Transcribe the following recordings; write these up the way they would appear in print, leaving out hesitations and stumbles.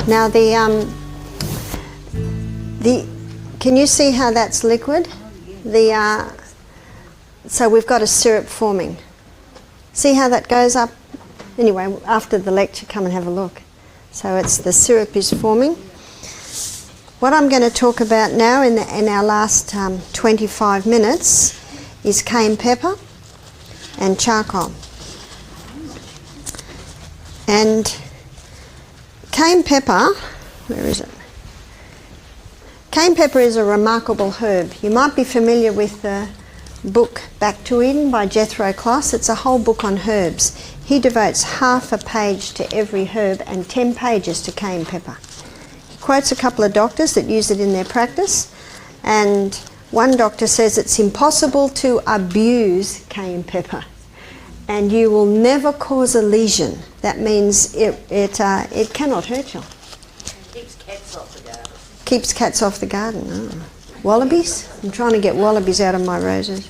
Now can you see how that's liquid? So we've got a syrup forming. See how that goes up? Anyway, after the lecture, come and have a look. So the syrup is forming. What I'm going to talk about now in our last 25 minutes is cayenne pepper and charcoal. And cayenne pepper, where is it? Cayenne pepper is a remarkable herb. You might be familiar with the book Back to Eden by Jethro Kloss. It's a whole book on herbs. He devotes half a page to every herb and 10 pages to cayenne pepper. He quotes a couple of doctors that use it in their practice, and one doctor says it's impossible to abuse cayenne pepper and you will never cause a lesion. That means it cannot hurt you. Keeps cats off the garden. Keeps cats off the garden. Oh. Wallabies? I'm trying to get wallabies out of my roses.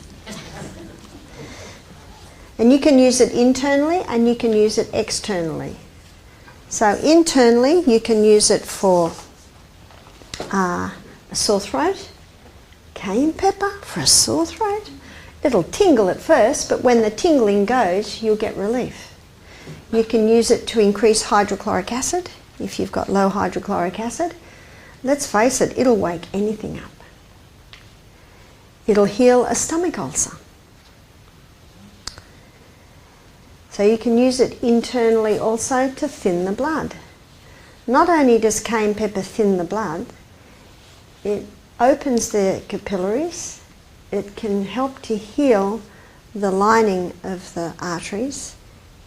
And you can use it internally and you can use it externally. So internally you can use it for a sore throat. Cayenne pepper for a sore throat. It'll tingle at first, but when the tingling goes, you'll get relief. You can use it to increase hydrochloric acid if you've got low hydrochloric acid. Let's face it, it'll wake anything up. It'll heal a stomach ulcer. So you can use it internally also to thin the blood. Not only does cayenne pepper thin the blood, it opens the capillaries. It can help to heal the lining of the arteries.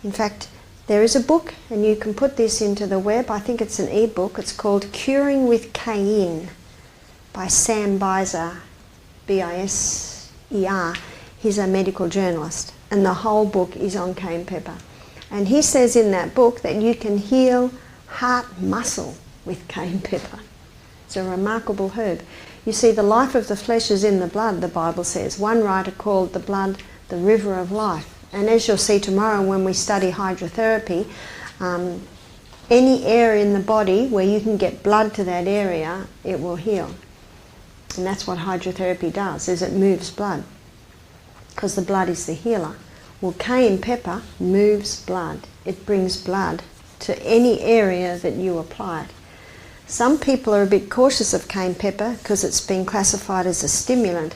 In fact, there is a book, and you can put this into the web. I think it's an e-book. It's called Curing with Cayenne by Sam Biser, B-I-S-E-R. He's a medical journalist, and the whole book is on cayenne pepper. And he says in that book that you can heal heart muscle with cayenne pepper. It's a remarkable herb. You see, the life of the flesh is in the blood, the Bible says. One writer called the blood the river of life. And as you'll see tomorrow when we study hydrotherapy, any area in the body where you can get blood to that area, it will heal. And that's what hydrotherapy does, is it moves blood, because the blood is the healer. Well, cayenne pepper moves blood. It brings blood to any area that you apply it. Some people are a bit cautious of cayenne pepper because it's been classified as a stimulant,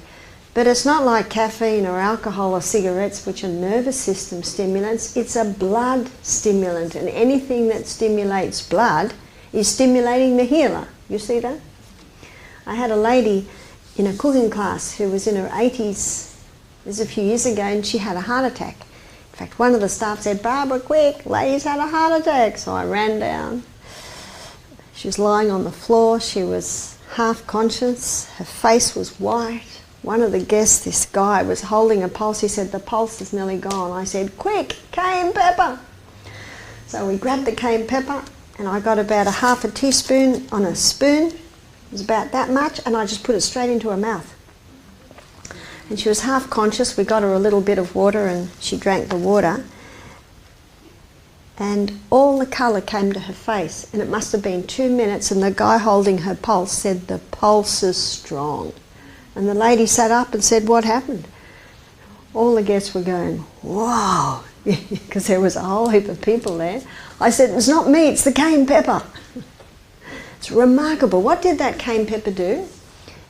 but it's not like caffeine or alcohol or cigarettes, which are nervous system stimulants. It's a blood stimulant, and anything that stimulates blood is stimulating the healer. You see that? I had a lady in a cooking class who was in her 80s, this was a few years ago, and she had a heart attack. In fact, one of the staff said, "Barbara, quick, lady's had a heart attack." So I ran down. She was lying on the floor. She was half conscious. Her face was white. One of the guests, this guy, was holding a pulse. He said, "The pulse is nearly gone." I said, "Quick, cayenne pepper." So we grabbed the cayenne pepper, and I got about a half a teaspoon on a spoon. It was about that much, and I just put it straight into her mouth. And she was half conscious. We got her a little bit of water, and she drank the water. And all the colour came to her face, and it must have been 2 minutes, and the guy holding her pulse said, "The pulse is strong." And the lady sat up and said, "What happened?" All the guests were going, "Wow," because there was a whole heap of people there. I said, "It's not me, it's the cayenne pepper." It's remarkable. What did that cayenne pepper do?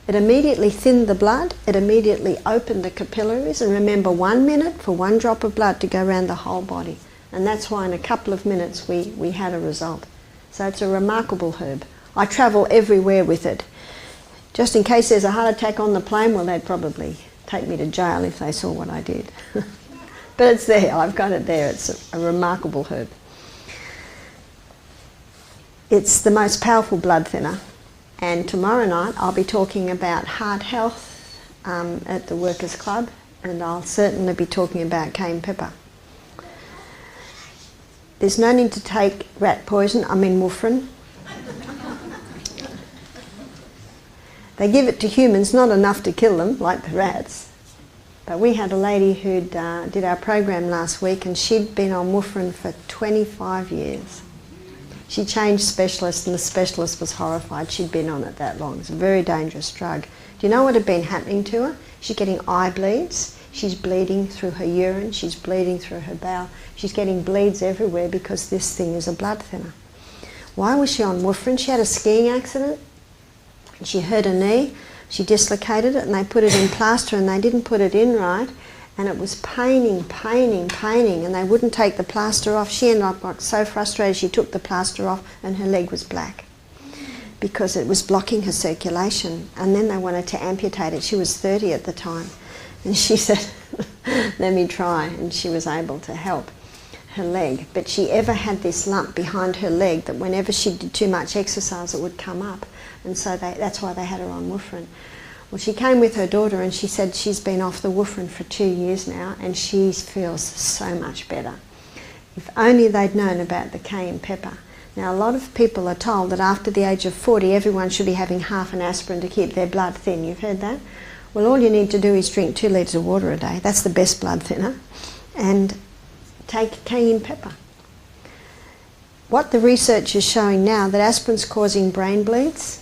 It immediately thinned the blood, it immediately opened the capillaries, and remember, 1 minute for one drop of blood to go around the whole body. And that's why in a couple of minutes we had a result. So it's a remarkable herb. I travel everywhere with it. Just in case there's a heart attack on the plane, well, they'd probably take me to jail if they saw what I did. But it's there, I've got it there. It's a remarkable herb. It's the most powerful blood thinner. And tomorrow night I'll be talking about heart health at the Workers' Club, and I'll certainly be talking about cayenne pepper. There's no need to take rat poison, I mean warfarin. They give it to humans, not enough to kill them, like the rats. But we had a lady who did our program last week, and she'd been on warfarin for 25 years. She changed specialists and the specialist was horrified. She'd been on it that long. It's a very dangerous drug. Do you know what had been happening to her? She's getting eye bleeds. She's bleeding through her urine. She's bleeding through her bowel. She's getting bleeds everywhere because this thing is a blood thinner. Why was she on warfarin? She had a skiing accident. She hurt her knee. She dislocated it and they put it in plaster and they didn't put it in right. And it was paining, and they wouldn't take the plaster off. She ended up like so frustrated she took the plaster off and her leg was black because it was blocking her circulation. And then they wanted to amputate it. She was 30 at the time. And she said, let me try. And she was able to help her leg. But she ever had this lump behind her leg that whenever she did too much exercise it would come up. And so that's why they had her on warfarin. Well, she came with her daughter and she said she's been off the warfarin for 2 years now and she feels so much better. If only they'd known about the cayenne pepper. Now, a lot of people are told that after the age of 40, everyone should be having half an aspirin to keep their blood thin. You've heard that? Well, all you need to do is drink 2 litres of water a day. That's the best blood thinner. And take cayenne pepper. What the research is showing now, that aspirin's causing brain bleeds.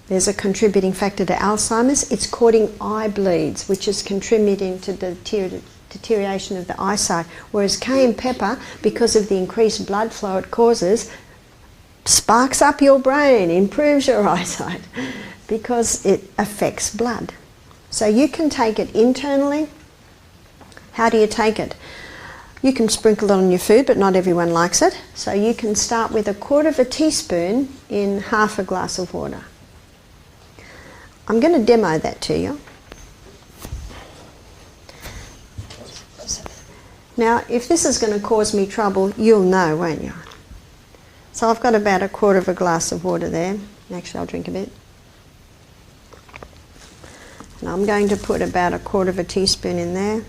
There's a contributing factor to Alzheimer's. It's causing eye bleeds, which is contributing to the deterioration of the eyesight. Whereas cayenne pepper, because of the increased blood flow it causes, sparks up your brain, improves your eyesight, because it affects blood. So you can take it internally. How do you take it? You can sprinkle it on your food, but not everyone likes it. So you can start with 1/4 teaspoon in half a glass of water. I'm going to demo that to you. Now, if this is going to cause me trouble, you'll know, won't you? So I've got about 1/4 glass of water there. Actually, I'll drink a bit. And I'm going to put about 1/4 teaspoon in there.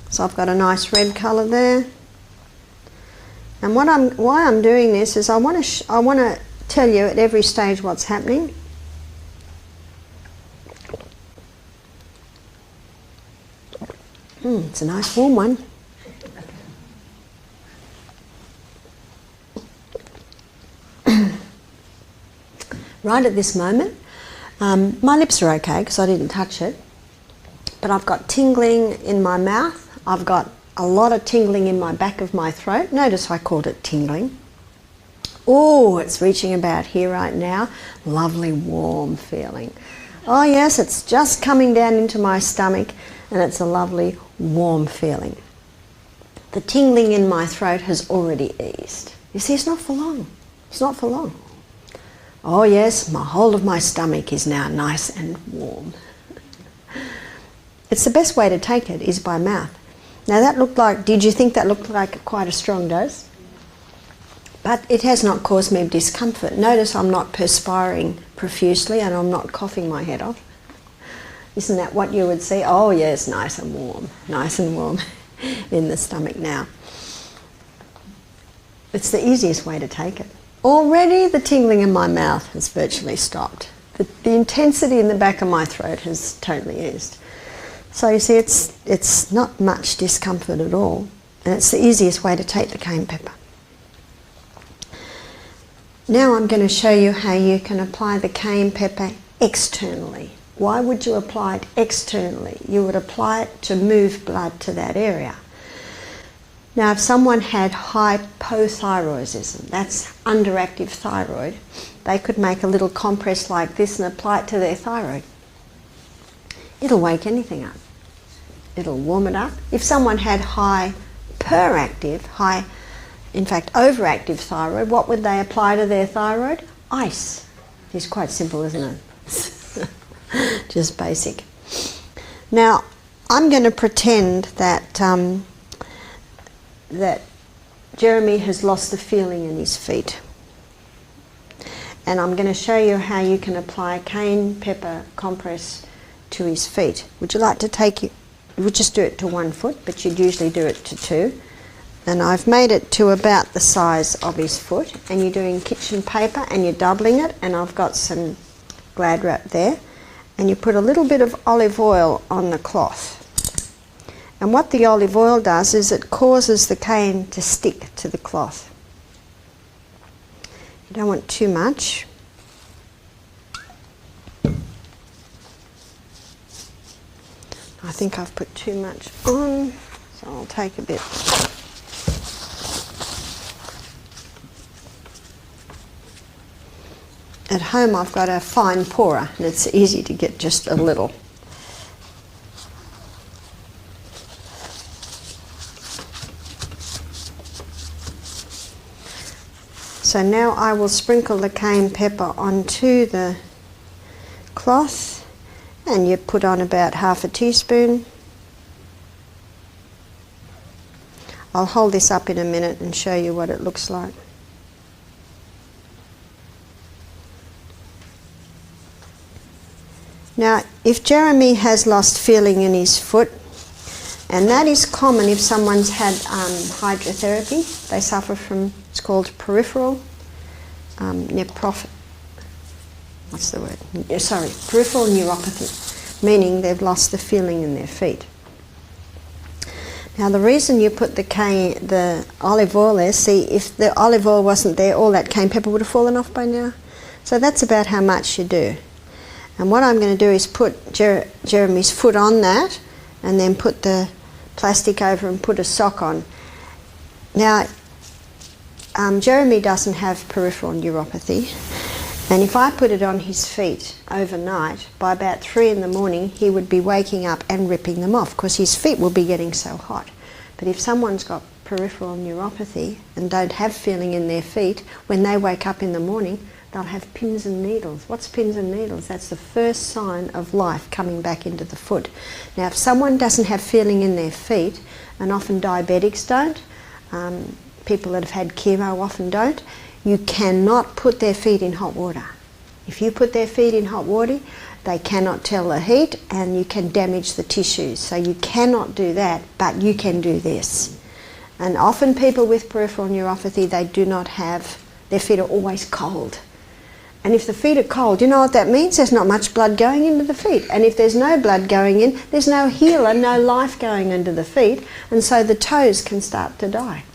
So I've got a nice red colour there. And why I'm doing this is I want to tell you at every stage what's happening. It's a nice warm one. Right at this moment, my lips are okay because I didn't touch it, but I've got tingling in my mouth. I've got a lot of tingling in my back of my throat. Notice I called it tingling. Oh, it's reaching about here right now. Lovely warm feeling. Oh yes, it's just coming down into my stomach and it's a lovely warm feeling. The tingling in my throat has already eased. You see, it's not for long. It's not for long. Oh yes, my whole of my stomach is now nice and warm. It's the best way to take it is by mouth. Now that looked like, did you think that looked like quite a strong dose? But it has not caused me discomfort. Notice I'm not perspiring profusely and I'm not coughing my head off. Isn't that what you would see? Oh yes, nice and warm in the stomach now. It's the easiest way to take it. Already the tingling in my mouth has virtually stopped. The intensity in the back of my throat has totally eased. So you see, it's not much discomfort at all, and it's the easiest way to take the cayenne pepper. Now I'm going to show you how you can apply the cayenne pepper externally. Why would you apply it externally? You would apply it to move blood to that area. Now if someone had hypothyroidism, that's underactive thyroid, they could make a little compress like this and apply it to their thyroid. It'll wake anything up. It'll warm it up. If someone had overactive thyroid, what would they apply to their thyroid? Ice. It's quite simple, isn't it? Just basic. Now, I'm going to pretend that that Jeremy has lost the feeling in his feet. And I'm going to show you how you can apply cayenne pepper compress to his feet. Would you like to take it? You would just do it to 1 foot, but you'd usually do it to 2. And I've made it to about the size of his foot, and you're doing kitchen paper and you're doubling it, and I've got some Glad wrap there, and you put a little bit of olive oil on the cloth. And what the olive oil does is it causes the cayenne to stick to the cloth. don't want too much. I think I've put too much on, so I'll take a bit. At home I've got a fine pourer and it's easy to get just a little. So now I will sprinkle the cayenne pepper onto the cloth, and you put on about half a teaspoon. I'll hold this up in a minute and show you what it looks like. Now, if Jeremy has lost feeling in his foot, and that is common if someone's had hydrotherapy, they suffer from, it's called peripheral peripheral neuropathy, meaning they've lost the feeling in their feet. Now the reason you put the olive oil there, see, if the olive oil wasn't there, all that cayenne pepper would have fallen off by now. So that's about how much you do. And what I'm going to do is put Jeremy's foot on that, and then put the plastic over and put a sock on. Now, Jeremy doesn't have peripheral neuropathy, and if I put it on his feet overnight, by about 3 in the morning he would be waking up and ripping them off because his feet will be getting so hot. But if someone's got peripheral neuropathy and don't have feeling in their feet, when they wake up in the morning they'll have pins and needles. What's pins and needles? That's the first sign of life coming back into the foot. Now if someone doesn't have feeling in their feet, and often diabetics don't, people that have had chemo often don't, you cannot put their feet in hot water. If you put their feet in hot water, they cannot tell the heat and you can damage the tissues. So you cannot do that, but you can do this. And often people with peripheral neuropathy, they do not have, their feet are always cold. And if the feet are cold, you know what that means? There's not much blood going into the feet. And if there's no blood going in, there's no healer, no life going into the feet. And so the toes can start to die.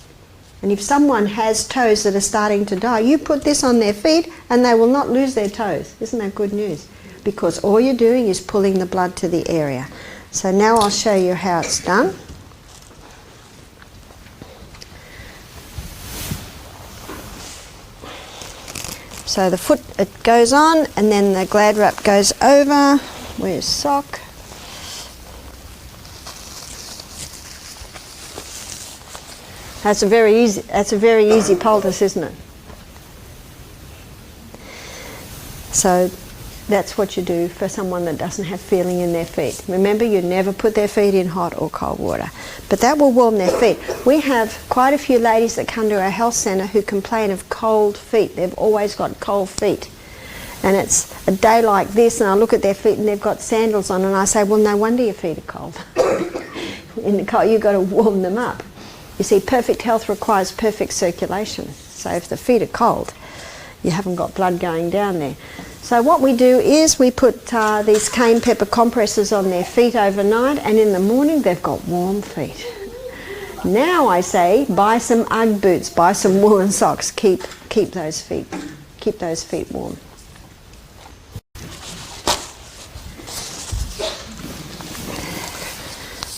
And if someone has toes that are starting to die, you put this on their feet and they will not lose their toes. Isn't that good news? Because all you're doing is pulling the blood to the area. So now I'll show you how it's done. So the foot, it goes on, and then the Glad wrap goes over. Where's sock? That's a very easy poultice, isn't it? So that's what you do for someone that doesn't have feeling in their feet. Remember, you never put their feet in hot or cold water, but that will warm their feet. We have quite a few ladies that come to our health centre who complain of cold feet. They've always got cold feet. And it's a day like this and I look at their feet and they've got sandals on and I say, well, no wonder your feet are cold. In the cold, you've got to warm them up. You see, perfect health requires perfect circulation. So if the feet are cold, you haven't got blood going down there. So what we do is we put these cayenne pepper compresses on their feet overnight, and in the morning they've got warm feet. Now I say, buy some Ugg boots, buy some woolen socks, keep those feet warm.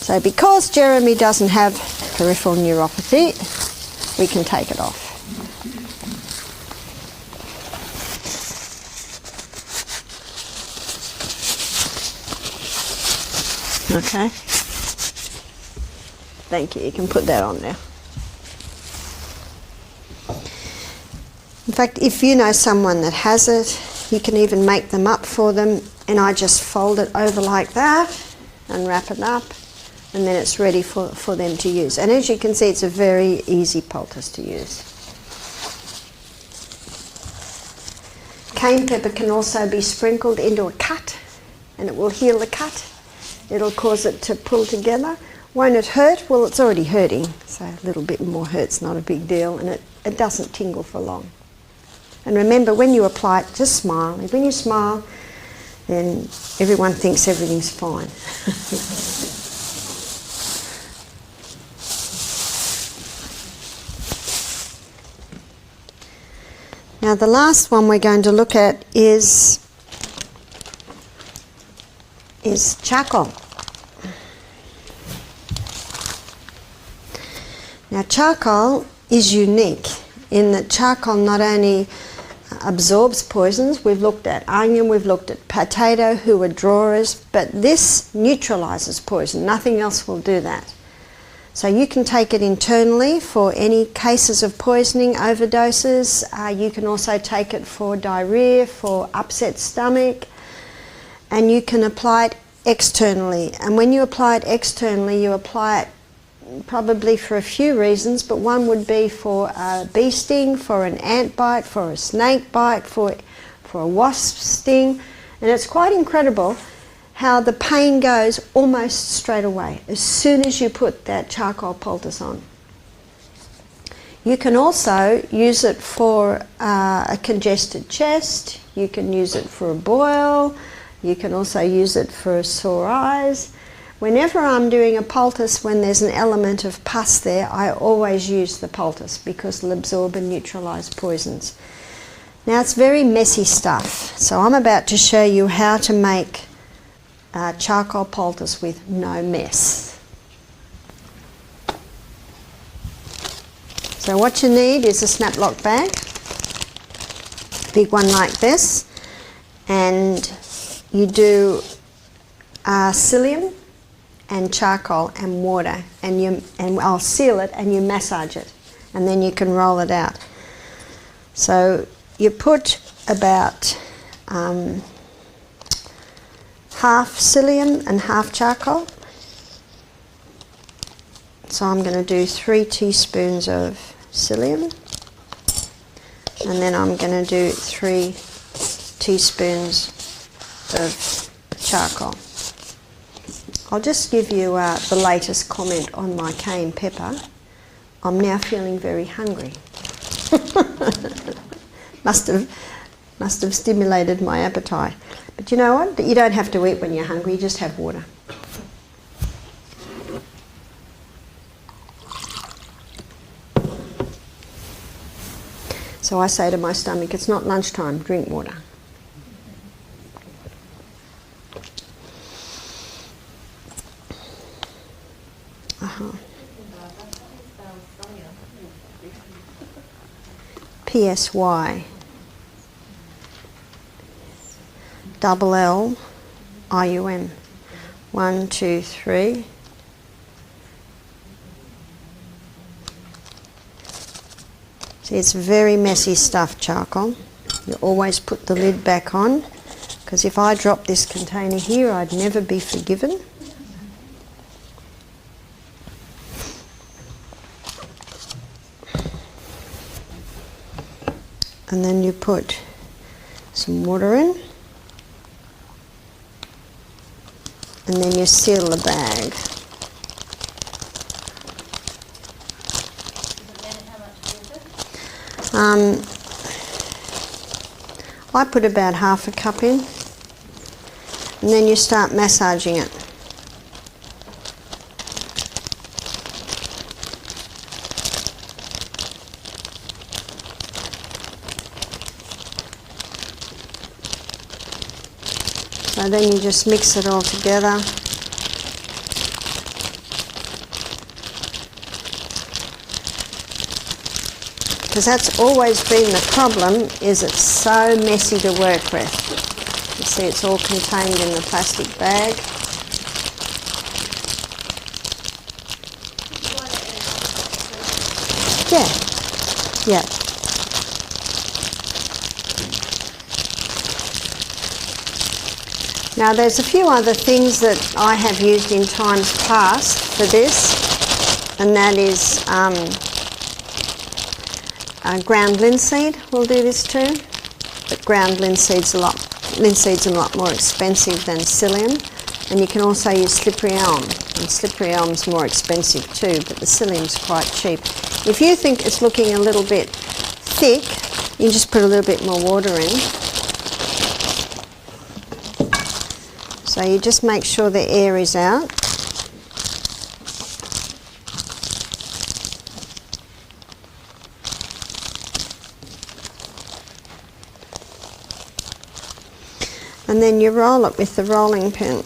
So because Jeremy doesn't have peripheral neuropathy, we can take it off. Okay. Thank you. You can put that on there. In fact, if you know someone that has it, you can even make them up for them, and I just fold it over like that and wrap it up, and then it's ready for them to use. And as you can see, it's a very easy poultice to use. Cayenne pepper can also be sprinkled into a cut, and it will heal the cut. It'll cause it to pull together. Won't it hurt? Well, it's already hurting, so a little bit more hurt's not a big deal, and it doesn't tingle for long. And remember, when you apply it, just smile. When you smile, then everyone thinks everything's fine. Now the last one we're going to look at is charcoal. Now charcoal is unique in that charcoal not only absorbs poisons, we've looked at onion, we've looked at potato who are drawers, but this neutralizes poison. Nothing else will do that. So you can take it internally for any cases of poisoning, overdoses. You can also take it for diarrhea, for upset stomach, and you can apply it externally. And when you apply it externally, you apply it probably for a few reasons, but one would be for a bee sting, for an ant bite, for a snake bite, for a wasp sting. And it's quite incredible how the pain goes almost straight away as soon as you put that charcoal poultice on. You can also use it for a congested chest, you can use it for a boil, you can also use it for sore eyes. Whenever I'm doing a poultice, when there's an element of pus there, I always use the poultice because it'll absorb and neutralise poisons. Now it's very messy stuff, so I'm about to show you how to make charcoal poultice with no mess. So what you need is a snap lock bag, big one like this, and you do psyllium and charcoal and water, and I'll seal it and you massage it, and then you can roll it out. So you put about half psyllium and half charcoal. So I'm going to do 3 teaspoons of psyllium, and then I'm going to do 3 teaspoons of charcoal. I'll just give you the latest comment on my cayenne pepper. I'm now feeling very hungry. must have stimulated my appetite. But you know what? You don't have to eat when you're hungry, you just have water. So I say to my stomach, it's not lunchtime, drink water. PSY double L IUM 1, 2, 3. See, it's very messy stuff, charcoal. You always put the lid back on, because if I drop this container here, I'd never be forgiven. And then you put some water in, and then you seal the bag. I put about half a cup in, and then you start massaging it. So then you just mix it all together. Because that's always been the problem, is it's so messy to work with. You see it's all contained in the plastic bag. Yeah, yeah. Now there's a few other things that I have used in times past for this, and that is ground linseed will do this too, but ground linseed's a lot more expensive than psyllium, and you can also use slippery elm, and slippery elm's more expensive too, but the psyllium's quite cheap. If you think it's looking a little bit thick, you just put a little bit more water in. So you just make sure the air is out. And then you roll it with the rolling pin.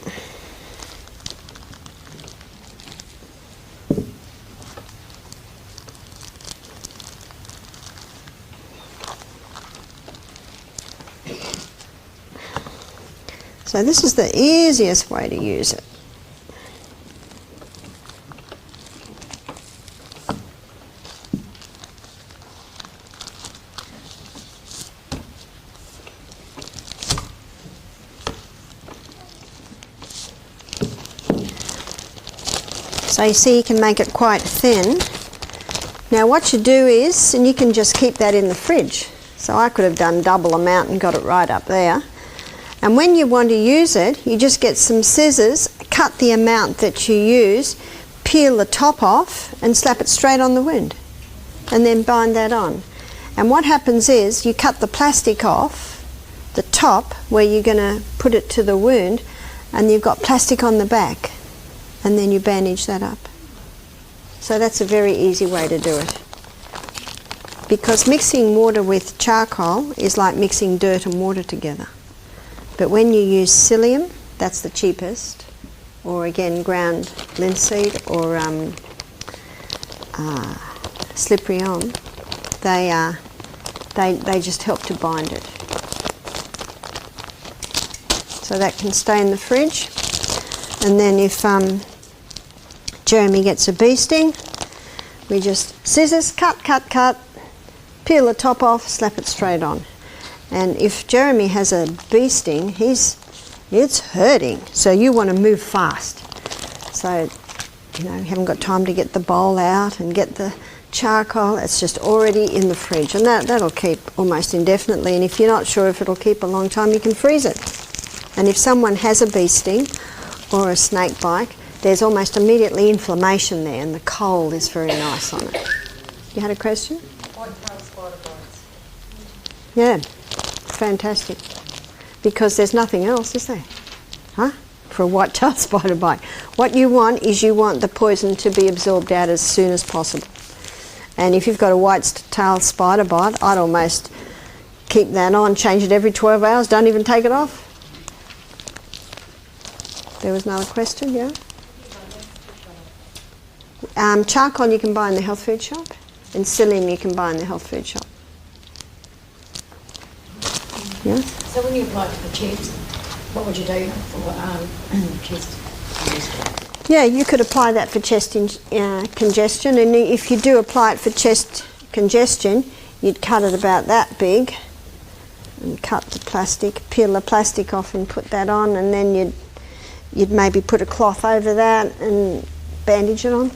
So this is the easiest way to use it. So you see you can make it quite thin. Now what you do is, and you can just keep that in the fridge. So I could have done double amount and got it right up there. And when you want to use it, you just get some scissors, cut the amount that you use, peel the top off and slap it straight on the wound. And then bind that on. And what happens is you cut the plastic off, the top where you're going to put it to the wound, and you've got plastic on the back. And then you bandage that up. So that's a very easy way to do it. Because mixing water with charcoal is like mixing dirt and water together. But when you use psyllium, that's the cheapest, or again ground linseed or slippery elm, they just help to bind it. So that can stay in the fridge. And then if Jeremy gets a bee sting, we just scissors, cut, cut, cut, peel the top off, slap it straight on. And if Jeremy has a bee sting, it's hurting. So you want to move fast. So, you haven't got time to get the bowl out and get the charcoal. It's just already in the fridge. And that'll keep almost indefinitely. And if you're not sure if it'll keep a long time, you can freeze it. And if someone has a bee sting or a snake bite, there's almost immediately inflammation there, and the cold is very nice on it. You had a question? White-tailed spider bites. Yeah, fantastic. Because there's nothing else, is there? Huh? For a white-tailed spider bite. What you want is the poison to be absorbed out as soon as possible. And if you've got a white-tailed spider bite, I'd almost keep that on, change it every 12 hours, don't even take it off. There was another question, yeah? Charcoal you can buy in the health food shop, and psyllium you can buy in the health food shop. Yes? So when you apply it to the chest, what would you do for chest congestion? Yeah, you could apply that for chest congestion, and if you do apply it for chest congestion, you'd cut it about that big and cut the plastic, peel the plastic off and put that on, and then you'd maybe put a cloth over that and bandage it on.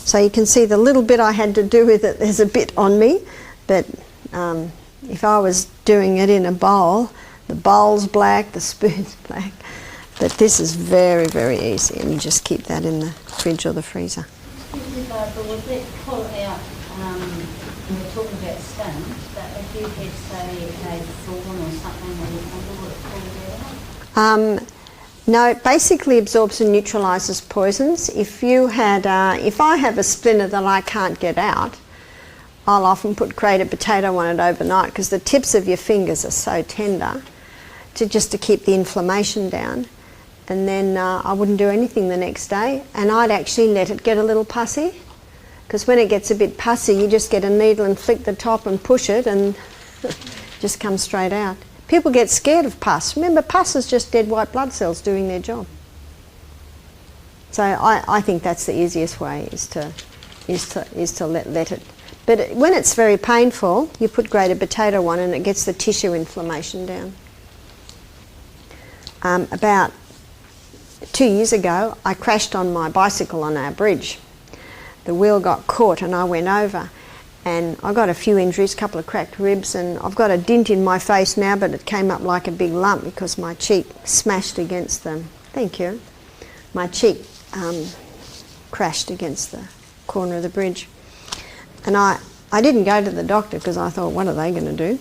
So you can see the little bit I had to do with it, there's a bit on me, but if I was doing it in a bowl, the bowl's black, the spoon's black, but this is very, very easy, and you just keep that in the fridge or the freezer. Barbara, would that pull out, when we're talking about stones, but if you had, say, a thorn or something on your finger, would it pull it out? No, it basically absorbs and neutralises poisons. If I have a splinter that I can't get out, I'll often put grated potato on it overnight because the tips of your fingers are so tender just to keep the inflammation down. And then I wouldn't do anything the next day, and I'd actually let it get a little pussy, because when it gets a bit pussy, you just get a needle and flick the top and push it and just comes straight out. People get scared of pus. Remember, pus is just dead white blood cells doing their job. So I think that's the easiest way is to let it. But when it's very painful, you put grated potato on and it gets the tissue inflammation down. About 2 years ago, I crashed on my bicycle on our bridge. The wheel got caught and I went over. And I got a few injuries, a couple of cracked ribs, and I've got a dint in my face now, but it came up like a big lump because my cheek smashed against them. Thank you. My cheek crashed against the corner of the bridge. And I didn't go to the doctor because I thought, what are they going to do?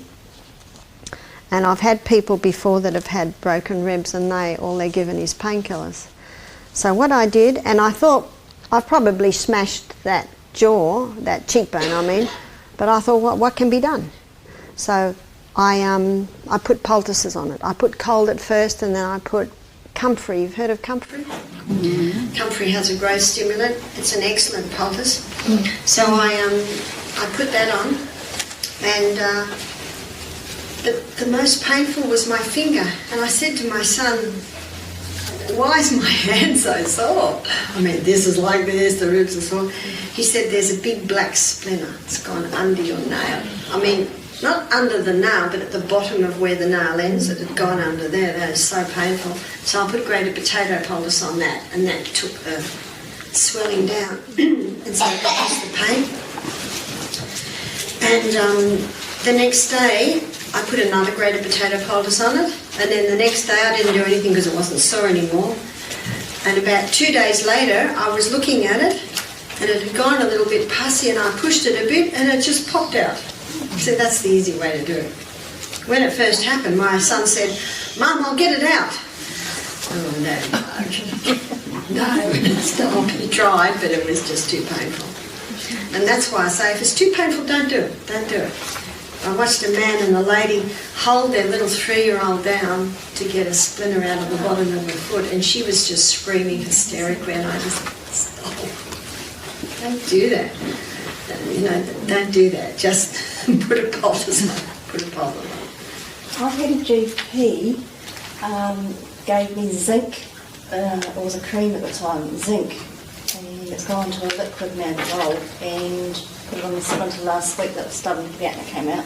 And I've had people before that have had broken ribs, and all they're given is painkillers. So what I did, and I thought I've probably smashed that jaw, that cheekbone I mean, but I thought what can be done? So I put poultices on it. I put cold at first, and then I put comfrey. You've heard of comfrey? Comfrey has a growth stimulant. It's an excellent poultice. So I put that on, and the most painful was my finger. And I said to my son, "Why is my hand so sore? I mean, this is like this, the ribs are sore." He said, "There's a big black splinter. It's gone under your nail." I mean, not under the nail, but at the bottom of where the nail ends, it had gone under there. That is so painful. So I put grated potato poultice on that, and that took the swelling down, and so it reduced the pain. And the next day, I put another grated potato poultice on it, and then the next day I didn't do anything because it wasn't sore anymore. And about 2 days later, I was looking at it, and it had gone a little bit pussy, and I pushed it a bit, and it just popped out. So that's the easy way to do it. When it first happened, my son said, "Mum, I'll get it out." Oh, no. No, stop. He tried, but it was just too painful. And that's why I say, if it's too painful, don't do it. Don't do it. I watched a man and a lady hold their little 3-year-old down to get a splinter out of the bottom of her foot, and she was just screaming hysterically, and I just stop. Don't do that. You know, don't do that. Just put a poultice on. Put a poultice on. I had a GP gave me zinc. It was a cream at the time, zinc, and it's gone to a liquid now, roll, and put it on the 7th last week that was starting to get, and it came out.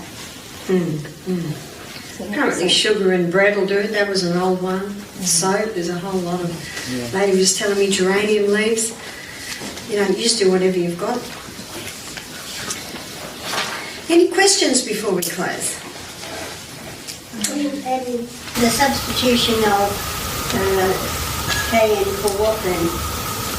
So Apparently sugar and bread will do it. That was an old one. Soap, there's a whole lot of... Lady was just telling me geranium leaves. You know, you just do whatever you've got. Any questions before we close? The substitution of cayenne for warfarin,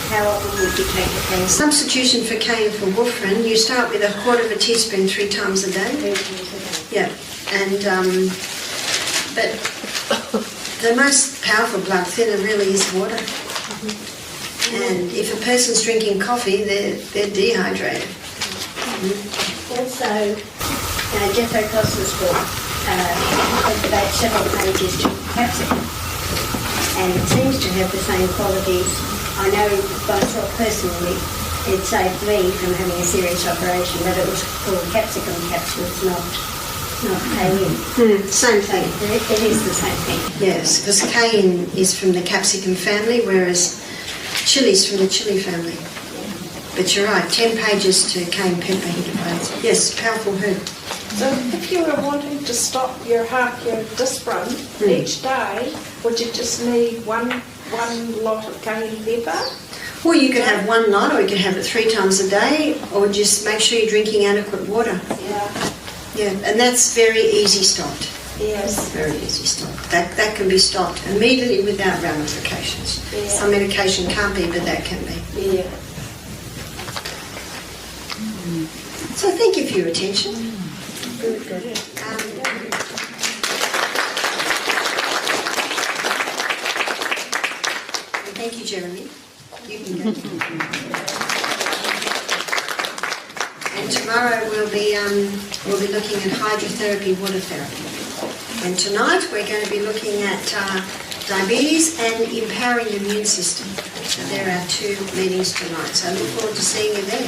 how often would you take the cayenne? Substitution for cayenne for warfarin, you start with 1/4 teaspoon 3 times a day. 3 times a day. Yeah, and but the most powerful blood thinner really is water. And if a person's drinking coffee, they're dehydrated. Also, Jeff O'Costner's book about several pages to capsicum, and it seems to have the same qualities. I know myself personally, it saved me from having a serious operation, but it was called capsicum capsules, not cayenne. Same thing. It is the same thing. Yes, because cayenne is from the capsicum family, whereas chili's from the chili family. But you're right, 10 pages to cayenne pepper. Yes, powerful herb. So if you were wanting to stop your disc run each day, would you just need one lot of cayenne pepper? Or you could have one lot, or you could have it 3 times a day, or just make sure you're drinking adequate water. Yeah. Yeah, and that's very easy stopped. Yes. Very easy stopped. That can be stopped immediately without ramifications. Yeah. Some medication can't be, but that can be. Yeah. So thank you for your attention. Very good. Thank you, Jeremy. You can go. And tomorrow we'll be looking at hydrotherapy, water therapy. And tonight we're going to be looking at diabetes and empowering the immune system. So there are 2 meetings tonight. So I look forward to seeing you there.